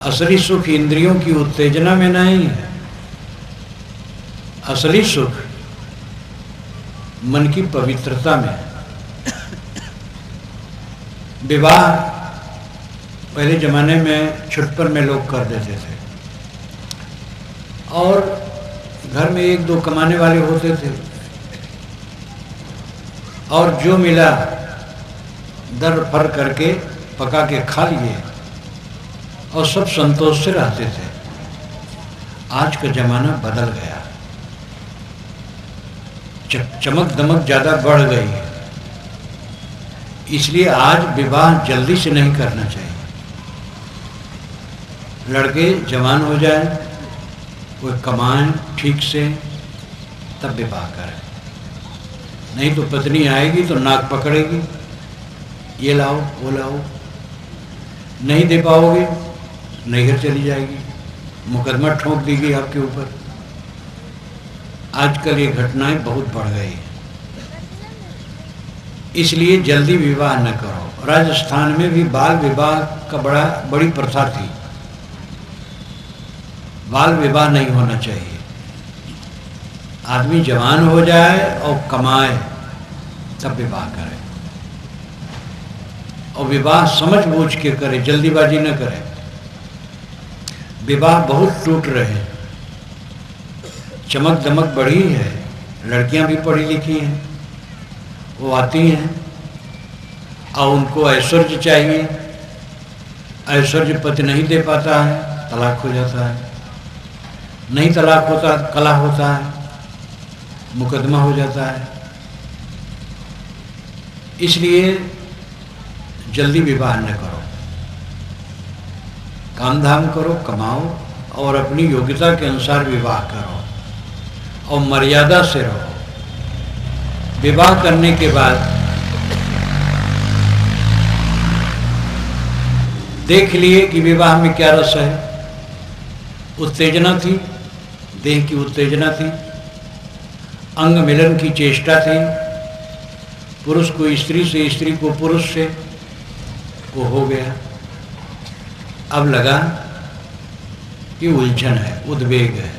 असली सुख इंद्रियों की उत्तेजना में नहीं है। असली सुख मन की पवित्रता में है। विवाह पहले जमाने में छुटपर में लोग कर देते थे और घर में एक दो कमाने वाले होते थे और जो मिला दर फर करके पका के खा लिए और सब संतोष से रहते थे। आज का जमाना बदल गया, चमक दमक ज़्यादा बढ़ गई है, इसलिए आज विवाह जल्दी से नहीं करना चाहिए। लड़के जवान हो जाए, वो कमाएं ठीक से, तब विवाह करें। नहीं तो पत्नी आएगी तो नाक पकड़ेगी, ये लाओ वो लाओ, नहीं दे पाओगे नैहर चली जाएगी, मुकदमा ठोक देगी आपके ऊपर। आजकल ये घटनाएं बहुत बढ़ गई हैं, इसलिए जल्दी विवाह न करो। राजस्थान में भी बाल विवाह का बड़ी प्रथा थी। बाल विवाह नहीं होना चाहिए। आदमी जवान हो जाए और कमाए तब विवाह करे, और विवाह समझ बूझ के करे, जल्दीबाजी न करे। विवाह बहुत टूट रहे हैं, चमक दमक बढ़ी है, लड़कियां भी पढ़ी लिखी हैं, वो आती हैं और उनको ऐश्वर्य चाहिए, ऐश्वर्य पति नहीं दे पाता है, तलाक हो जाता है। नहीं तलाक होता, कलह होता है, मुकदमा हो जाता है। इसलिए जल्दी विवाह न करो, काम धाम करो, कमाओ और अपनी योग्यता के अनुसार विवाह करो और मर्यादा से रहो। विवाह करने के बाद देख लिए कि विवाह में क्या रस है। उत्तेजना थी, देह की उत्तेजना थी, अंग मिलन की चेष्टा थी, पुरुष को स्त्री से, स्त्री को पुरुष से, वो हो गया। अब लगा कि उलझन है, उद्वेग है।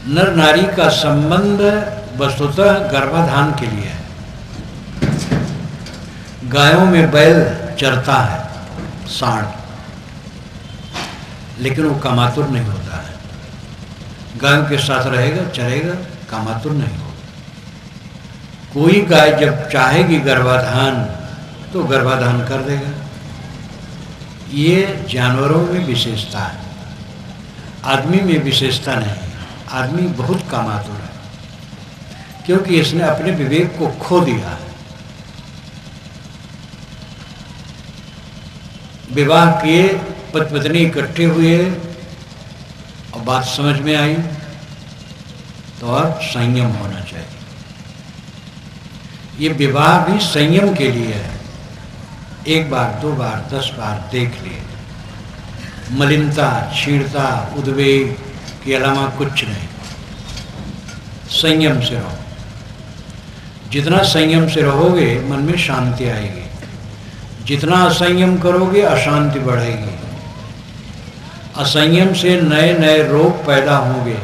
नर नारी का संबंध वस्तुतः गर्भाधान के लिए है। गायों में बैल चरता है, सांड, लेकिन वो कामातुर नहीं होता है। गायों के साथ रहेगा, चरेगा, कामातुर नहीं होगा। कोई गाय जब चाहेगी गर्भाधान तो गर्भाधान कर देगा। ये जानवरों में विशेषता है, आदमी में विशेषता नहीं। आदमी बहुत कामातुर है, क्योंकि इसने अपने विवेक को खो दिया है। विवाह किए, पति पत्नी इकट्ठे हुए और बात समझ में आई तो अब संयम होना चाहिए। ये विवाह भी संयम के लिए है। एक बार, दो बार, 10 बार देख लिए, मलिनता, क्षीणता, उद्वेग के अलावा कुछ नहीं। संयम से रहो। जितना संयम से रहोगे मन में शांति आएगी, जितना असंयम करोगे अशांति बढ़ेगी। असंयम से नए नए रोग पैदा होंगे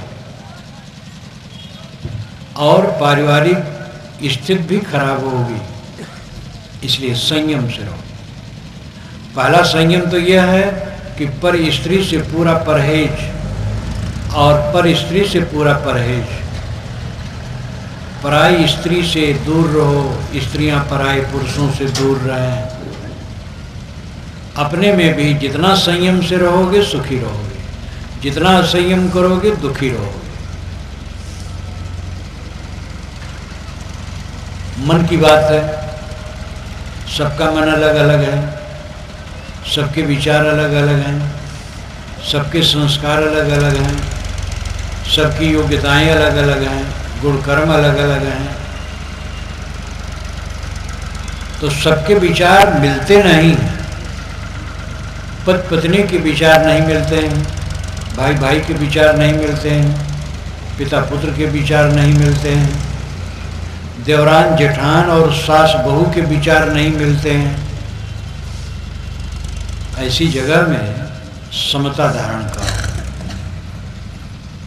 और पारिवारिक स्थिति भी खराब होगी। इसलिए संयम से रहो। पहला संयम तो यह है कि पर स्त्री से पूरा परहेज, और पर स्त्री से पूरा परहेज। पराई स्त्री से दूर रहो, स्त्रियां पराई पुरुषों से दूर रहें। अपने में भी जितना संयम से रहोगे सुखी रहोगे, जितना असंयम करोगे दुखी रहोगे। मन की बात है, सबका मन अलग अलग है, सबके विचार अलग अलग हैं, सबके संस्कार अलग अलग हैं, सबकी योग्यताएं अलग अलग हैं, गुण कर्म अलग अलग हैं। तो सबके विचार मिलते नहीं हैं। पति पत्नी के विचार नहीं मिलते हैं, भाई भाई के विचार नहीं मिलते हैं, पिता पुत्र के विचार नहीं मिलते हैं, देवरान जेठान और सास बहू के विचार नहीं मिलते हैं। ऐसी जगह में समता धारण करो,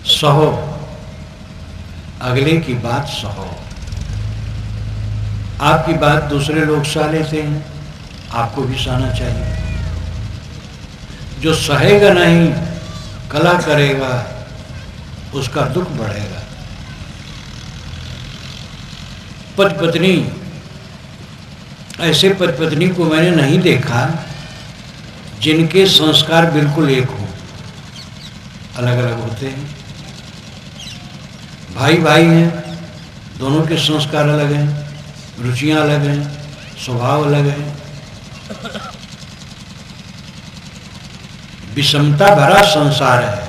सहो, अगले की बात सहो। आपकी बात दूसरे लोग सह लेते हैं, आपको भी सहना चाहिए। जो सहेगा नहीं, कला करेगा, उसका दुख बढ़ेगा। पति पत्नी, ऐसे पति पत्नी को मैंने नहीं देखा जिनके संस्कार बिल्कुल एक हो, अलग अलग होते हैं। भाई भाई हैं, दोनों के संस्कार अलग हैं, रुचियां अलग हैं, स्वभाव अलग है। विषमता भरा संसार है।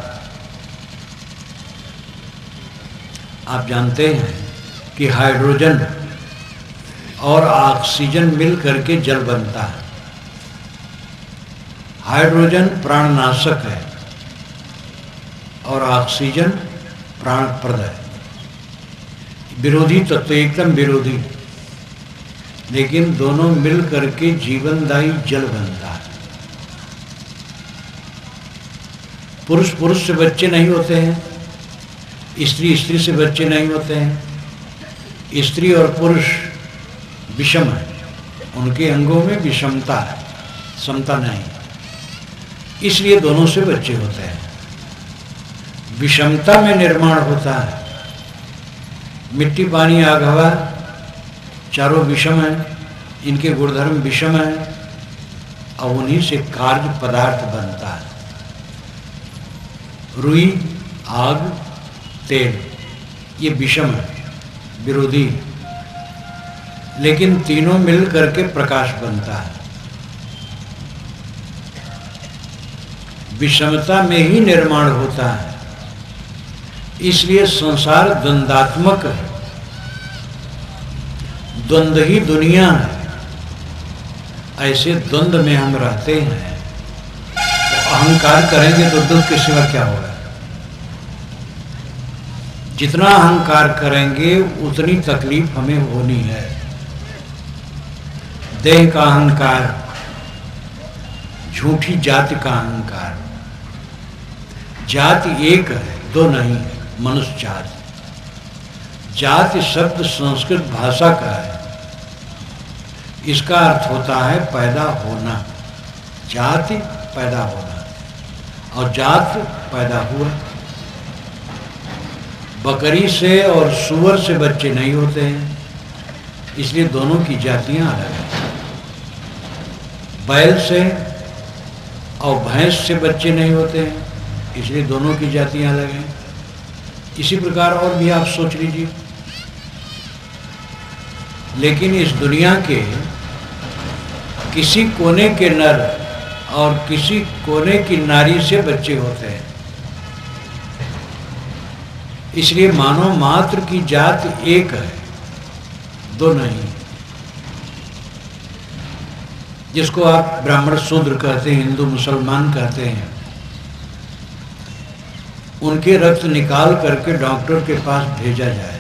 आप जानते हैं कि हाइड्रोजन और ऑक्सीजन मिल करके जल बनता है। हाइड्रोजन प्राणनाशक है और ऑक्सीजन प्राणप्रद है। विरोधी तत्व, एकदम विरोधी, लेकिन दोनों मिल करके जीवनदायी जल बनता है। पुरुष पुरुष से बच्चे नहीं होते हैं, स्त्री स्त्री से बच्चे नहीं होते हैं। स्त्री और पुरुष विषम है, उनके अंगों में विषमता है, समता नहीं, इसलिए दोनों से बच्चे होते हैं। विषमता में निर्माण होता है। मिट्टी पानी आग हवा चारों विषम है, इनके गुणधर्म विषम है और उन्हीं से कार्य पदार्थ बनता है। रुई, आग, तेल, ये विषम है, विरोधी, लेकिन तीनों मिल करके प्रकाश बनता है। विषमता में ही निर्माण होता है, इसलिए संसार द्वंद्वात्मक है। द्वंद्व ही दुनिया है। ऐसे द्वंद्व में हम रहते हैं, तो अहंकार करेंगे तो दुख के सिवा क्या होगा। जितना अहंकार करेंगे उतनी तकलीफ हमें होनी है। देह का अहंकार, झूठी जाति का अहंकार। जाति एक है, दो नहीं, मनुष्य जाति। जाति शब्द संस्कृत भाषा का है। इसका अर्थ होता है पैदा होना। जाति पैदा होना और जात पैदा हुआ। बकरी से और सूअर से बच्चे नहीं होते हैं, इसलिए दोनों की जातियां अलग हैं। बैल से और भैंस से बच्चे नहीं होते हैं, इसलिए दोनों की जातियां अलग हैं। इसी प्रकार और भी आप सोच लीजिए। लेकिन इस दुनिया के किसी कोने के नर और किसी कोने की नारी से बच्चे होते हैं, इसलिए मानव मात्र की जात एक है, दो नहीं। जिसको आप ब्राह्मण शूद्र कहते हैं, हिंदू मुसलमान कहते हैं, उनके रक्त निकाल करके डॉक्टर के पास भेजा जाए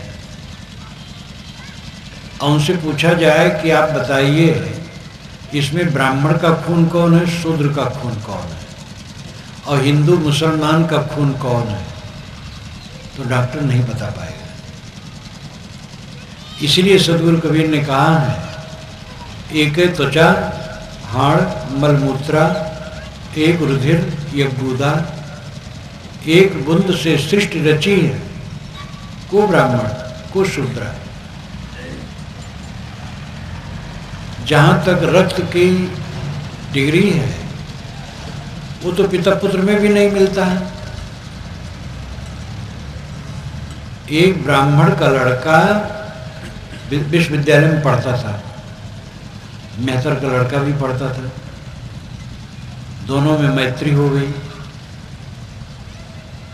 और उनसे पूछा जाए कि आप बताइए इसमें ब्राह्मण का खून कौन है, शूद्र का खून कौन है और हिंदू मुसलमान का खून कौन है, तो डॉक्टर नहीं बता पाएगा। इसलिए सदगुरु कबीर ने कहा है, एक त्वचा, हाड़, मलमूत्रा, एक रुधिर, एक बूंदा, एक बूंद से सृष्टि रची है, को ब्राह्मण को शूद्र। जहाँ तक रक्त की डिग्री है वो तो पिता पुत्र में भी नहीं मिलता है। एक ब्राह्मण का लड़का विश्वविद्यालय में पढ़ता था, मेहतर का लड़का भी पढ़ता था, दोनों में मैत्री हो गई।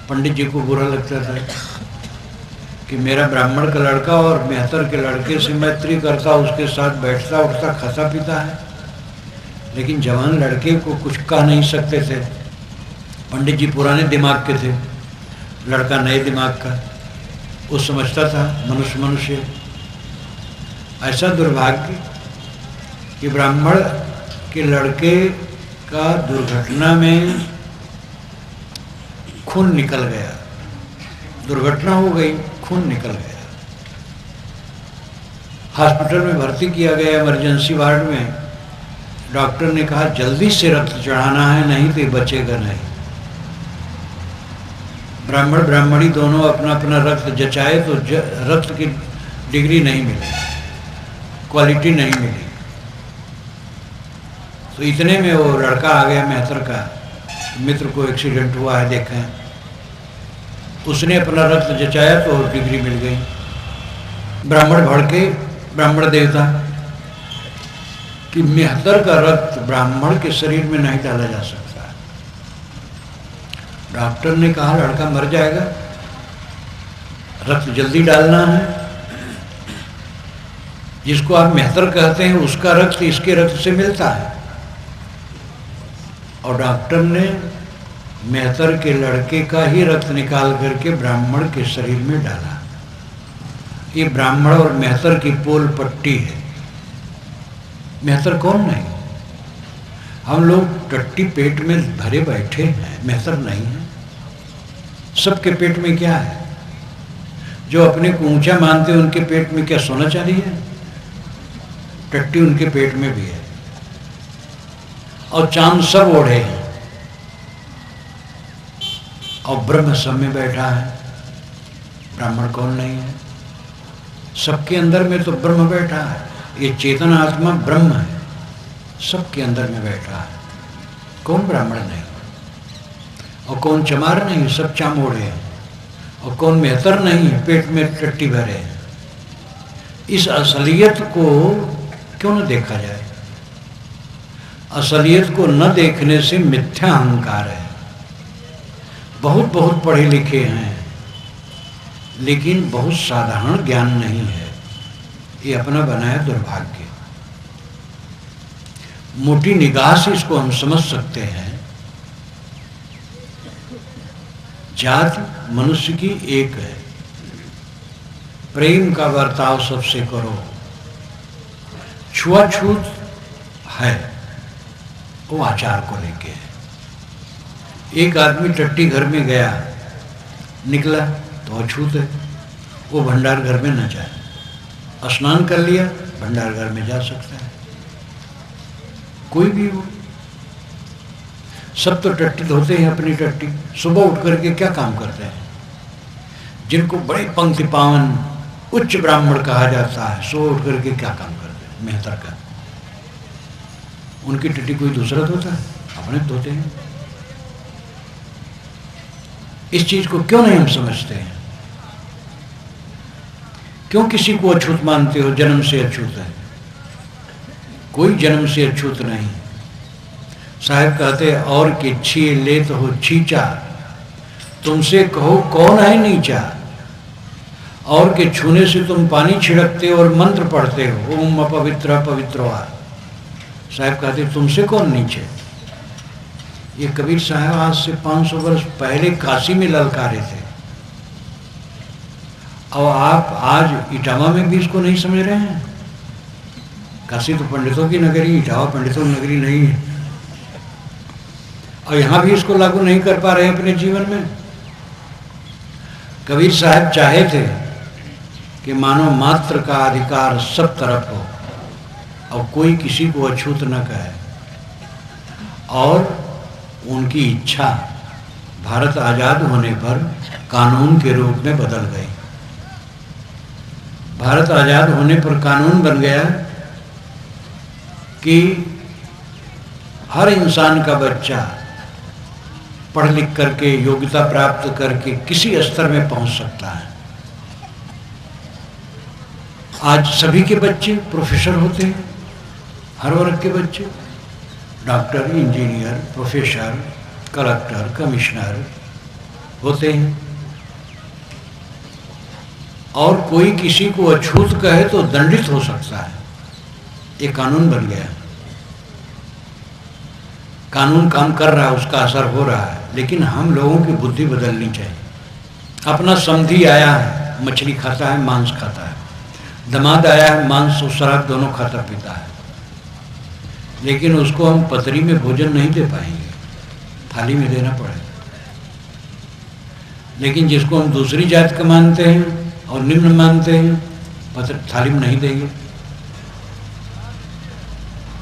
पंडित जी को बुरा लगता था कि मेरा ब्राह्मण का लड़का और मेहतर के लड़के से मैत्री करता, उसके साथ बैठता उठता खाता पीता है, लेकिन जवान लड़के को कुछ कह नहीं सकते थे। पंडित जी पुराने दिमाग के थे, लड़का नए दिमाग का, वो समझता था मनुष्य मनुष्य। ऐसा दुर्भाग्य कि ब्राह्मण के लड़के का दुर्घटना में खून निकल गया, दुर्घटना हो गई, खून निकल गया। हॉस्पिटल में भर्ती किया गया इमरजेंसी वार्ड में। डॉक्टर ने कहा जल्दी से रक्त चढ़ाना है, नहीं तो ये बचेगा नहीं। ब्राह्मण ब्राह्मणी दोनों अपना अपना रक्त जचाए तो रक्त की डिग्री नहीं मिली, क्वालिटी नहीं मिली। तो इतने में वो लड़का आ गया मेहतर का, मित्र को एक्सीडेंट हुआ है देखें। उसने अपना रक्त जचाया तो डिग्री मिल गई। ब्राह्मण भड़के, ब्राह्मण देवता कि मेहतर का रक्त ब्राह्मण के शरीर में नहीं डाला जा सकता। डॉक्टर ने कहा लड़का मर जाएगा, रक्त जल्दी डालना है। जिसको आप मेहतर कहते हैं उसका रक्त इसके रक्त से मिलता है। और डॉक्टर ने मेहतर के लड़के का ही रक्त निकाल करके ब्राह्मण के शरीर में डाला। ये ब्राह्मण और मेहतर की पोल पट्टी है। मेहतर कौन नहीं, हम लोग टट्टी पेट में भरे बैठे हैं, मेहतर नहीं है। सबके पेट में क्या है? जो अपने को ऊंचा मानते हैं उनके पेट में क्या सोना चांदी है? टट्टी उनके पेट में भी है। और चांद सब ओढ़े हैं और ब्रह्म सब में बैठा है। ब्राह्मण कौन नहीं है? सबके अंदर में तो ब्रह्म बैठा है। ये चेतन आत्मा ब्रह्म है, सबके अंदर में बैठा है। कौन ब्राह्मण नहीं और कौन चमार नहीं, सब चाम ओढ़े हैं। और कौन मेहतर नहीं है, पेट में टट्टी भरे हैं। इस असलियत को क्यों न देखा जाए? असलियत को न देखने से मिथ्या अहंकार है। बहुत बहुत पढ़े लिखे हैं लेकिन बहुत साधारण ज्ञान नहीं है। ये अपना बनाया दुर्भाग्य। मोटी निगाह से इसको हम समझ सकते हैं। जाति मनुष्य की एक है। प्रेम का बर्ताव सबसे करो। छुआछूत है वो आचार को लेके है। एक आदमी टट्टी घर में गया, निकला तो अछूत है, वो भंडार घर में न जाए। स्नान कर लिया, भंडार घर में जा सकता है, कोई भी हो। सब तो टट्टी धोते हैं अपनी टट्टी। सुबह उठ करके क्या काम करते हैं? जिनको बड़े पंक्ति पावन उच्च ब्राह्मण कहा जाता है, सुबह उठ करके क्या काम करते हैं? मेहतर का। उनकी टट्टी कोई दूसरा धोता है? अपने धोते हैं। इस चीज को क्यों नहीं हम समझते हैं? क्यों किसी को अछूत मानते हो? जन्म से अछूत है। कोई जन्म से अछूत नहीं। साहब कहते और कि छीए ले तो हो छींचा, तुमसे कहो कौन है नीचा। और के छूने से तुम पानी छिड़कते हो और मंत्र पढ़ते हो, ओम अपवित्र पवित्रवा। साहब कहते तुमसे कौन नीचे। ये कबीर साहब आज से 500 वर्ष पहले काशी में ललकारे थे और आप आज इटावा में भी इसको नहीं समझ रहे हैं। काशी तो पंडितों की नगरी, इटावा पंडितों की नगरी नहीं है। और यहाँ भी इसको लागू नहीं कर पा रहे हैं अपने जीवन में। कबीर साहब चाहे थे कि मानव मात्र का अधिकार सब तरफ हो और कोई किसी को अछूत न कहे। और उनकी इच्छा भारत आजाद होने पर कानून के रूप में बदल गई। भारत आजाद होने पर कानून बन गया कि हर इंसान का बच्चा पढ़ लिख करके योग्यता प्राप्त करके किसी स्तर में पहुंच सकता है। आज सभी के बच्चे प्रोफेसर होते हैं, हर वर्ग के बच्चे doctor, engineer, professor, collector, commissioner होते हैं। और कोई किसी को अछूत कहे तो दंडित हो सकता है। ये कानून बन गया। कानून काम कर रहा है, उसका असर हो रहा है, लेकिन हम लोगों की बुद्धि बदलनी चाहिए। अपना समधी आया है, मछली खाता है, मांस खाता है। दामाद आया है, मांस और शराब दोनों खाता पीता है। लेकिन उसको हम पतरी में भोजन नहीं दे पाएंगे, थाली में देना पड़ेगा। लेकिन जिसको हम दूसरी जात का मानते हैं और निम्न मानते हैं, पत्र थाली में नहीं देंगे।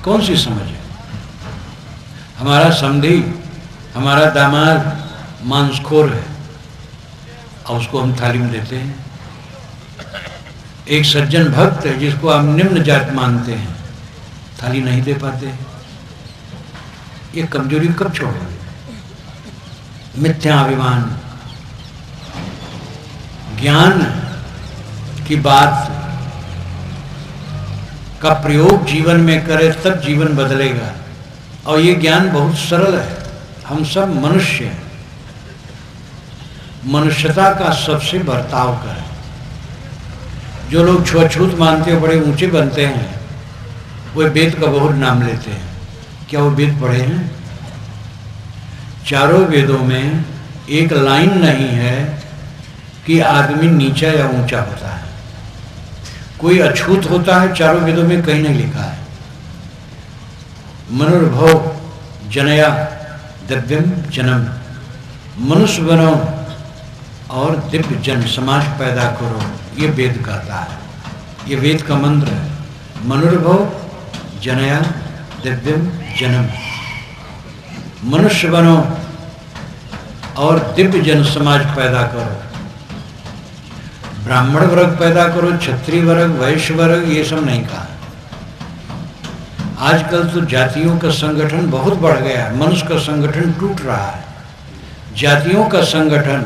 कौन सी समझ है? हमारा समधी, हमारा दामाद मांसखोर है और उसको हम थाली में देते हैं। एक सज्जन भक्त है जिसको आप निम्न जात मानते हैं, थाली नहीं दे पाते। ये कमजोरी कब छोड़ोगे? मिथ्याभिमान, ज्ञान की बात का प्रयोग जीवन में करे तब जीवन बदलेगा। और ये ज्ञान बहुत सरल है। हम सब मनुष्य हैं, मनुष्यता का सबसे बर्ताव करें। जो लोग छुआछूत मानते हैं, बड़े ऊंचे बनते हैं, वे वेद का बहुत नाम लेते हैं। क्या वो वेद पढ़े हैं? चारों वेदों में एक लाइन नहीं है कि आदमी नीचा या ऊंचा होता है। कोई अछूत होता है, चारों वेदों में कहीं नहीं लिखा है। मनुर्भव जनया दिव्यम जन्म, मनुष्य बनो और दिव्य जन समाज पैदा करो, ये वेद कहता है। ये वेद का मंत्र है। मनुर्भव जनया दिव्यम जन्म, मनुष्य बनो और दिव्य जन समाज पैदा करो। ब्राह्मण वर्ग पैदा करो, क्षत्रिय वर्ग, वैश्य वर्ग, ये सब नहीं कहा। आजकल तो जातियों का संगठन बहुत बढ़ गया है, मनुष्य का संगठन टूट रहा है। जातियों का संगठन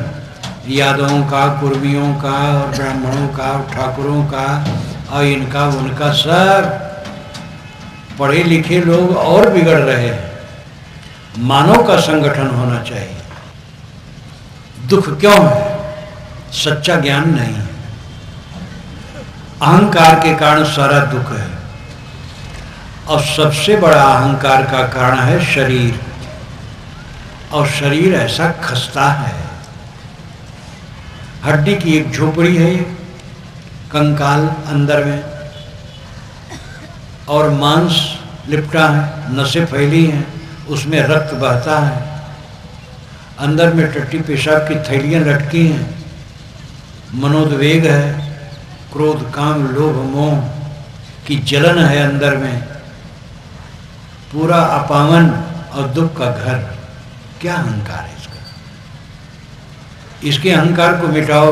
यादवों का, कुर्मियों का और ब्राह्मणों का और ठाकुरों का और इनका उनका, सब पढ़े लिखे लोग और बिगड़ रहे हैं। मानव का संगठन होना चाहिए। दुख क्यों है? सच्चा ज्ञान नहीं है। अहंकार के कारण सारा दुख है। और सबसे बड़ा अहंकार का कारण है शरीर। और शरीर ऐसा खस्ता है। हड्डी की एक झोपड़ी है, कंकाल अंदर में, और मांस लिपटा है, नसें फैली हैं, उसमें रक्त बहता है, अंदर में टट्टी पेशाब की थैलियां लटकी हैं, मनोद्वेग है, क्रोध काम लोभ मोह की जलन है अंदर में, पूरा अपावन और दुख का घर। क्या अहंकार है इसका? इसके अहंकार को मिटाओ,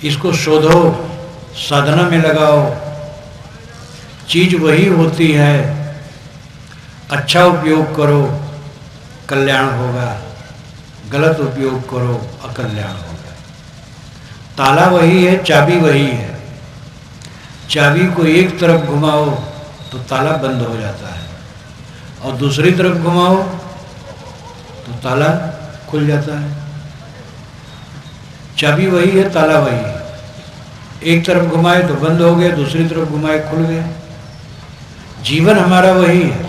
इसको शोधो, साधना में लगाओ। चीज वही होती है, अच्छा उपयोग करो कल्याण होगा, गलत उपयोग करो अकल्याण होगा। ताला वही है, चाबी वही है। चाबी को एक तरफ घुमाओ तो ताला बंद हो जाता है, और दूसरी तरफ घुमाओ तो ताला खुल जाता है। चाबी वही है, ताला वही है। एक तरफ घुमाए तो बंद हो गया, दूसरी तरफ घुमाए खुल गया। जीवन हमारा वही है,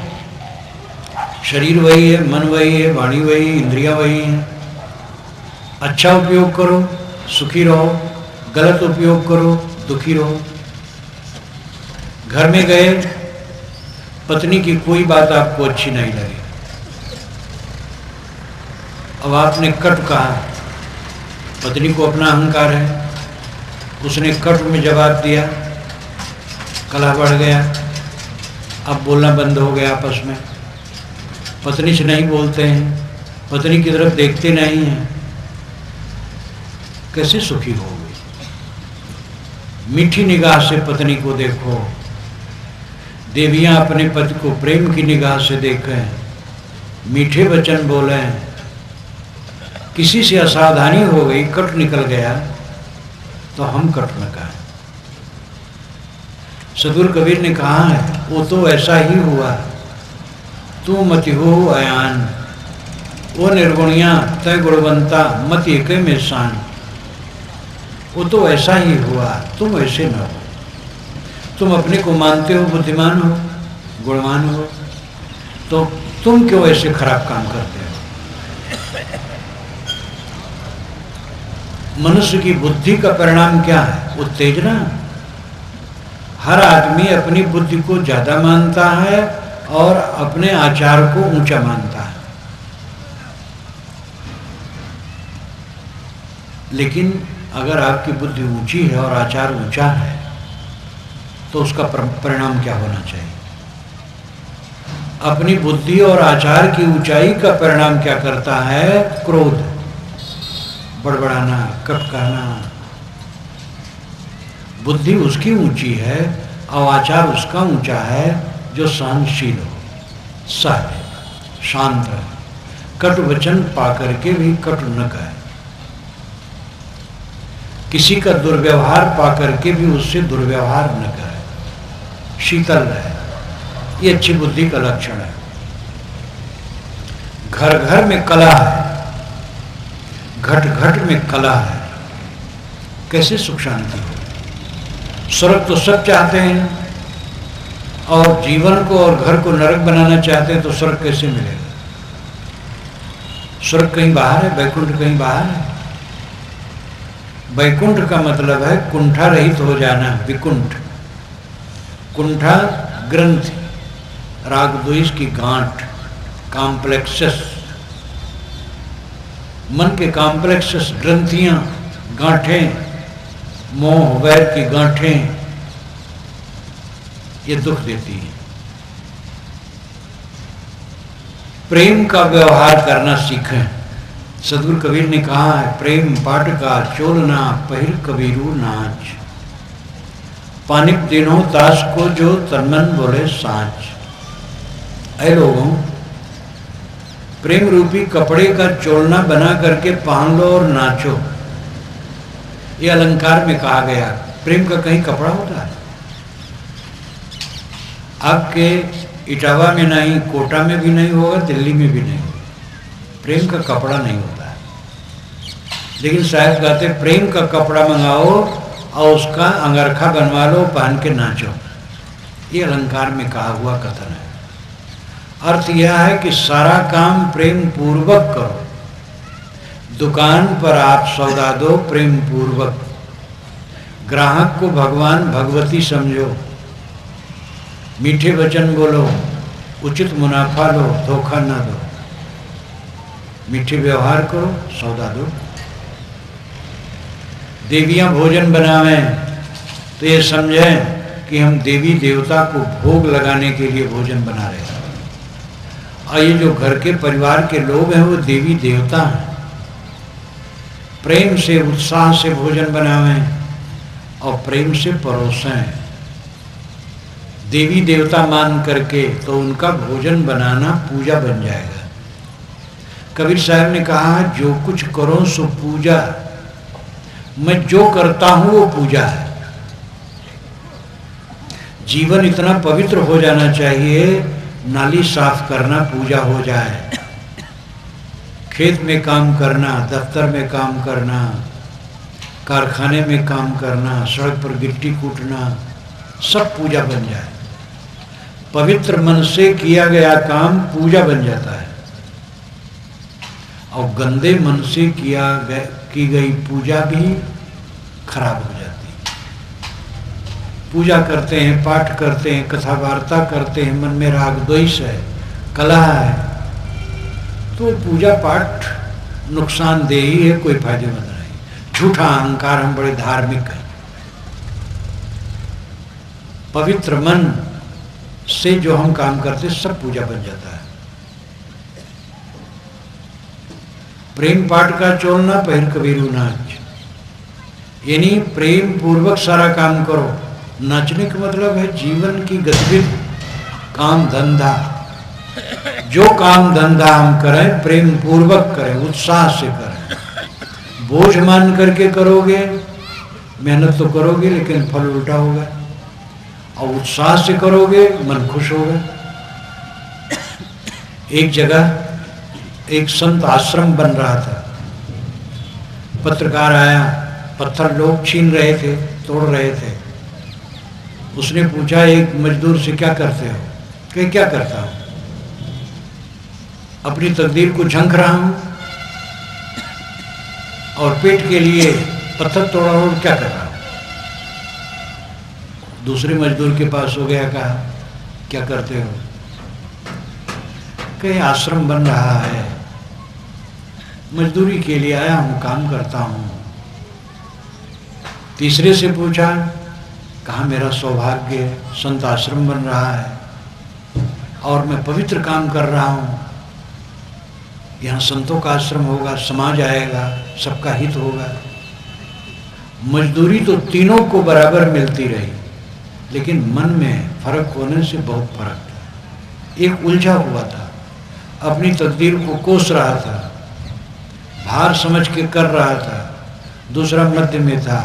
शरीर वही है, मन वही है, वाणी वही है, इंद्रियां वही हैं। अच्छा उपयोग करो, सुखी रहो, गलत उपयोग करो, दुखी रहो। घर में गए, पत्नी की कोई बात आपको अच्छी नहीं लगी, अब आपने कट कहा, पत्नी को अपना अहंकार है, उसने कट में जवाब दिया, कलह बढ़ गया, अब बोलना बंद हो गया आपस में। पत्नी से नहीं बोलते हैं, पत्नी की तरफ देखते नहीं हैं, कैसे सुखी होगी? मीठी निगाह से पत्नी को देखो। देवियां अपने पति को प्रेम की निगाह से देखें, मीठे वचन बोलें। किसी से असावधानी हो गई, कट निकल गया, तो हम कट न कहें। सदगुरु कबीर ने कहा है, वो तो ऐसा ही हुआ, तू मति हो अयान, वो निर्गुणिया तय गुणवंता मत एक में शान। वो तो ऐसा ही हुआ, तुम ऐसे न हो। तुम अपने को मानते हो बुद्धिमान हो, गुणवान हो, तो तुम क्यों ऐसे खराब काम करते हो? मनुष्य की बुद्धि का परिणाम क्या है? उत्तेजना। हर आदमी अपनी बुद्धि को ज़्यादा मानता है और अपने आचार को ऊंचा मानता है। लेकिन अगर आपकी बुद्धि ऊंची है और आचार ऊंचा है तो उसका परिणाम क्या होना चाहिए? अपनी बुद्धि और आचार की ऊंचाई का परिणाम क्या करता है? क्रोध, बड़बड़ाना, कटकाना। बुद्धि उसकी ऊंची है और आचार उसका ऊंचा है जो सहनशील हो, सह, शांत है, कटु वचन पाकर के भी कटु न कहे, किसी का दुर्व्यवहार पाकर के भी उससे दुर्व्यवहार न करे, शीतल रहे। ये अच्छी बुद्धि का लक्षण है। घर घर में कला है, घट घट में कला है। कैसे सुख शांति हो? स्वर्ग तो सब चाहते हैं और जीवन को और घर को नरक बनाना चाहते हैं, तो स्वर्ग कैसे मिलेगा? स्वर्ग कहीं बाहर है, वैकुंठ कहीं बाहर है। वैकुंठ का मतलब है कुंठा रहित हो जाना, विकुंठ। कुंठा ग्रंथि, राग द्वेष की गांठ, कॉम्प्लेक्सेस, मन के कॉम्प्लेक्सेस, ग्रंथियां, गांठें, मोह वैर की गांठें, ये दुख देती है। प्रेम का व्यवहार करना सीखें। सदगुरु कबीर ने कहा है, प्रेम पाट का चोलना पहिर कबीरू नाच, पानिक दिनों ताश को जो तनमन बोले साँच। ऐ लोगों, प्रेम रूपी कपड़े का चोलना बना करके पहन लो और नाचो। ये अलंकार में कहा गया। प्रेम का कहीं कपड़ा होता है? आपके इटावा में नहीं, कोटा में भी नहीं होगा, दिल्ली में भी नहीं होगा। प्रेम का कपड़ा नहीं होता है। लेकिन साहब कहते प्रेम का कपड़ा मंगाओ और उसका अंगरखा बनवा लो, पहन के नाचो। ये अलंकार में कहा हुआ कथन है। अर्थ यह है कि सारा काम प्रेम पूर्वक करो। दुकान पर आप सौदा दो प्रेम पूर्वक। ग्राहक को भगवान भगवती समझो। मीठे वचन बोलो, उचित मुनाफा लो, धोखा ना दो। मीठे व्यवहार करो, सौदा दो। देवियां भोजन बनावें तो ये समझें कि हम देवी देवता को भोग लगाने के लिए भोजन बना रहे हैं। और ये जो घर के परिवार के लोग हैं वो देवी देवता हैं। प्रेम से, उत्साह से भोजन बनावें और प्रेम से परोसें। देवी देवता मान करके तो उनका भोजन बनाना पूजा बन जाएगा। कबीर साहब ने कहा, जो कुछ करो सो पूजा। मैं जो करता हूं वो पूजा है। जीवन इतना पवित्र हो जाना चाहिए, नाली साफ करना पूजा हो जाए। खेत में काम करना, दफ्तर में काम करना, कारखाने में काम करना, सड़क पर गिट्टी कूटना, सब पूजा बन जाए। पवित्र मन से किया गया काम पूजा बन जाता है। और गंदे मन से की गई पूजा भी खराब हो जाती है। पूजा करते हैं, पाठ करते हैं, कथा वार्ता करते हैं, मन में राग द्वेष है, कलह है, तो पूजा पाठ नुकसानदेही है, कोई फायदेमंद नहीं। झूठा अहंकार, हम बड़े धार्मिक हैं। पवित्र मन से जो हम काम करते सब पूजा बन जाता है। प्रेम पाठ का चोलना पहिर कबीरू नाच, यानी प्रेम पूर्वक सारा काम करो। नाचने का मतलब है जीवन की गतिविधि, काम धंधा। जो काम धंधा हम करें प्रेम पूर्वक करें, उत्साह से करें। बोझ मान करके करोगे, मेहनत तो करोगे लेकिन फल उल्टा होगा। और उत्साह से करोगे, मन खुश होगा। एक जगह एक संत आश्रम बन रहा था। पत्रकार आया, पत्थर लोग छीन रहे थे, तोड़ रहे थे। उसने पूछा एक मजदूर से, क्या करते हो? कि क्या करता हूं? अपनी तकदीर को झंक रहा हूं और पेट के लिए पत्थर तोड़ा और क्या कर रहा हूं? दूसरे मजदूर के पास हो गया, कहा क्या करते हो? कहीं आश्रम बन रहा है, मजदूरी के लिए आया हूँ, काम करता हूँ। तीसरे से पूछा, कहा मेरा सौभाग्य संत आश्रम बन रहा है और मैं पवित्र काम कर रहा हूँ। यहाँ संतों का आश्रम होगा, समाज आएगा, सबका हित होगा। मजदूरी तो तीनों को बराबर मिलती रही, लेकिन मन में फर्क होने से बहुत फर्क था। एक उलझा हुआ था, अपनी तकदीर को कोस रहा था, भार समझ के कर रहा था। दूसरा मध्य में था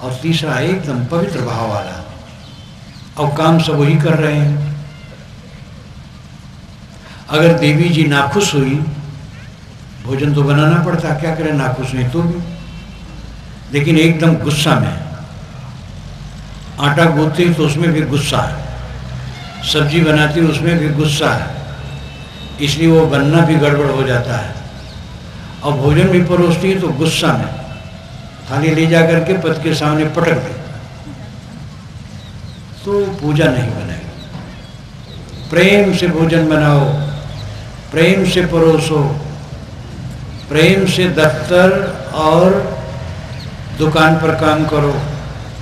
और तीसरा एकदम पवित्र भाव वाला, और काम सब वही कर रहे हैं। अगर देवी जी नाखुश हुई, भोजन तो बनाना पड़ता, क्या करें, नाखुश नहीं तो भी, लेकिन एकदम गुस्सा में। आटा गूंथती तो उसमें भी गुस्सा है, सब्जी बनाती उसमें भी गुस्सा है, इसलिए वो बनना भी गड़बड़ हो जाता है। और भोजन भी परोसती है तो गुस्सा में थाली ले जा करके पति के सामने पटक दे, तो पूजा नहीं बनेगी। प्रेम से भोजन बनाओ, प्रेम से परोसो, प्रेम से दफ्तर और दुकान पर काम करो,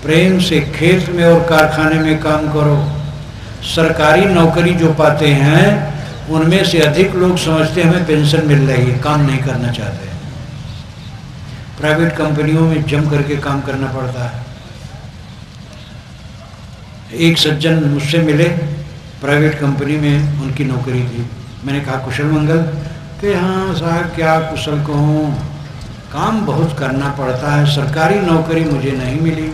प्रेम से खेत में और कारखाने में काम करो। सरकारी नौकरी जो पाते हैं उनमें से अधिक लोग समझते हैं हमें पेंशन मिल रही है, काम नहीं करना चाहते। प्राइवेट कंपनियों में जम करके काम करना पड़ता है। एक सज्जन मुझसे मिले, प्राइवेट कंपनी में उनकी नौकरी थी। मैंने कहा कुशल मंगल? कि हाँ साहब, क्या कुशल कहूँ, काम बहुत करना पड़ता है, सरकारी नौकरी मुझे नहीं मिली।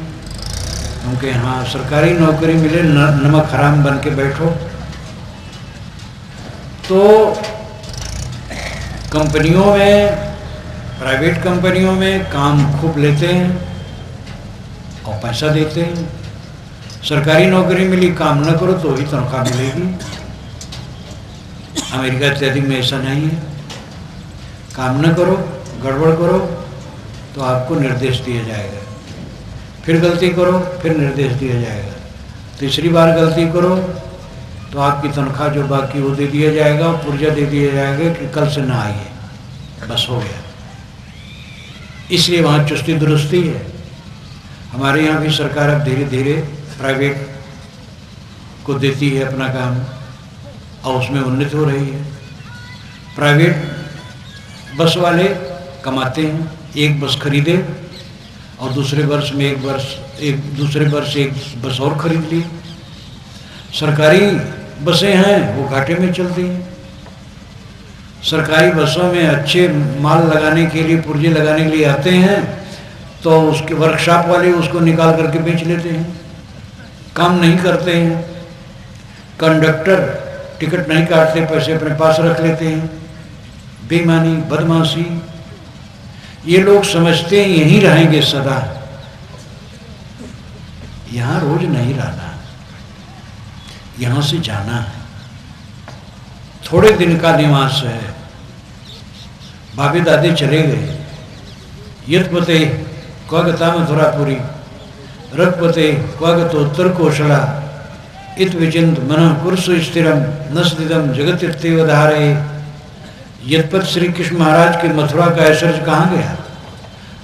क्योंकि हाँ, सरकारी नौकरी मिले नमक हराम बन के बैठो। तो कंपनियों में, प्राइवेट कंपनियों में काम खूब लेते हैं और पैसा देते हैं। सरकारी नौकरी मिली, काम न करो तो ही तनख्वाह मिलेगी। अमेरिका इत्यादि में ऐसा नहीं है, काम न करो, गड़बड़ करो तो आपको निर्देश दिया जाएगा, फिर गलती करो फिर निर्देश दिया जाएगा, तीसरी बार गलती करो तो आपकी तनख्वाह जो बाकी वो दे दिया जाएगा और पुर्जा दे दिया जाएगा कि कल से ना आइए, बस हो गया। इसलिए वहाँ चुस्ती दुरुस्ती है। हमारे यहाँ भी सरकार अब धीरे धीरे प्राइवेट को देती है अपना काम और उसमें उन्नति हो रही है। प्राइवेट बस वाले कमाते हैं, एक बस खरीदे और दूसरे वर्ष में एक बस और खरीद ली। सरकारी बसें हैं वो घाटे में चलती हैं। सरकारी बसों में अच्छे माल लगाने के लिए, पुर्जे लगाने के लिए आते हैं तो उसके वर्कशॉप वाले उसको निकाल करके बेच लेते हैं, काम नहीं करते हैं। कंडक्टर टिकट नहीं काटते, पैसे अपने पास रख लेते हैं। बेईमानी, बदमाशी, ये लोग समझते हैं यहीं रहेंगे सदा। यहाँ रोज नहीं रहना, यहाँ से जाना है, थोड़े दिन का निवास है। बाबे दादे चले गए, यत्पते क्वागता मथुरापुरी, रघपते क्वागत उत्तर कोशला, इत विचिंत मन पुरुषु स्थिरम न स्थितम जगतिर्वधारे। यत्पत श्री कृष्ण महाराज के मथुरा का ऐश्वर्य कहाँ गया?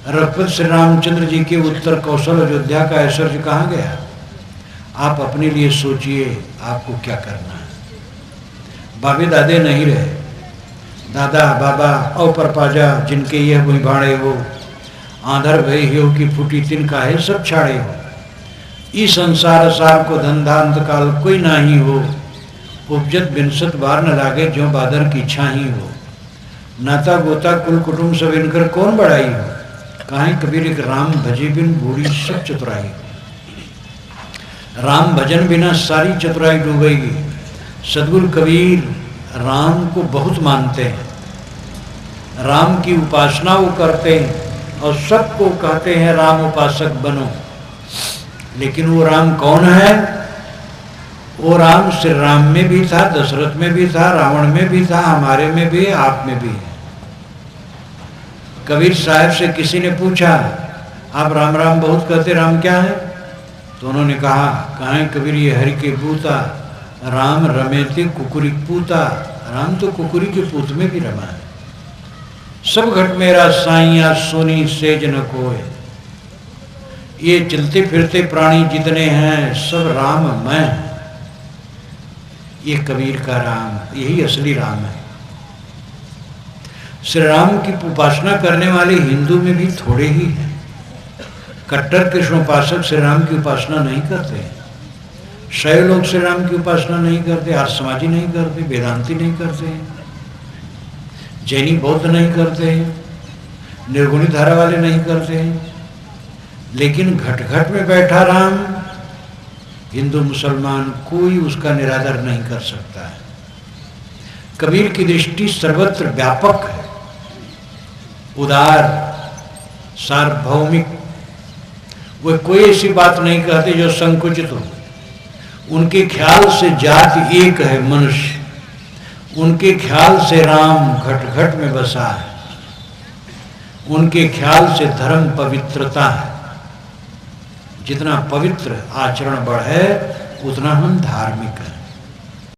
रघुपत श्री रामचंद्र जी के उत्तर कौशल अयोध्या का ऐश्वर्य कहाँ गया? आप अपने लिए सोचिए आपको क्या करना है। बाबे दादे नहीं रहे, दादा बाबा और परपाजा जिनके यह वही भाड़े हो, आंधर भय हो कि फूटी तिनका है सब छाड़े हो। इस संसार सार को धंधांत काल कोई नाही हो, उपजत बिनसत बार न लागे जो बादर की छाही हो। नाता गोता कुल कुटुंब सब इनकर कौन बढ़ाई हो, कहीं कबीर एक राम भजे बिन बूढ़ी सब चतुराई। राम भजन बिना सारी चतुराई डूबेगी। सदगुरु कबीर राम को बहुत मानते हैं, राम की उपासना वो करते हैं और सबको कहते हैं राम उपासक बनो। लेकिन वो राम कौन है? वो राम श्री राम में भी था, दशरथ में भी था, रावण में भी था, हमारे में भी, आप में भी है। कबीर साहब से किसी ने पूछा, आप राम राम बहुत कहते, राम क्या है? तो उन्होंने कहा, कहें कबीर ये हरि के पूता, राम रमेते कुकुरी पूता। राम तो कुकुरी के पूत में भी रमा है। सब घट मेरा साइया सोनी सेज न कोय। ये चलते फिरते प्राणी जितने हैं सब राम मैं। ये कबीर का राम, यही असली राम है। श्री राम की उपासना करने वाले हिंदू में भी थोड़े ही हैं। कट्टर कृष्ण उपासक श्री राम की उपासना नहीं करते। शैव लोग श्री राम की उपासना नहीं करते, आर्य समाजी नहीं करते, वेदांती नहीं करते, जैनी बौद्ध नहीं करते, निर्गुणी धारा वाले नहीं करते। लेकिन घट घट में बैठा राम हिंदू मुसलमान कोई उसका निरादर नहीं कर सकता है। कबीर की दृष्टि सर्वत्र व्यापक है, उदार, सार्वभौमिक। वो कोई ऐसी बात नहीं कहते जो संकुचित हो। उनके ख्याल से जाति एक है मनुष्य, उनके ख्याल से राम घट घट में बसा है, उनके ख्याल से धर्म पवित्रता है। जितना पवित्र आचरण बढ़े उतना हम धार्मिक हैं।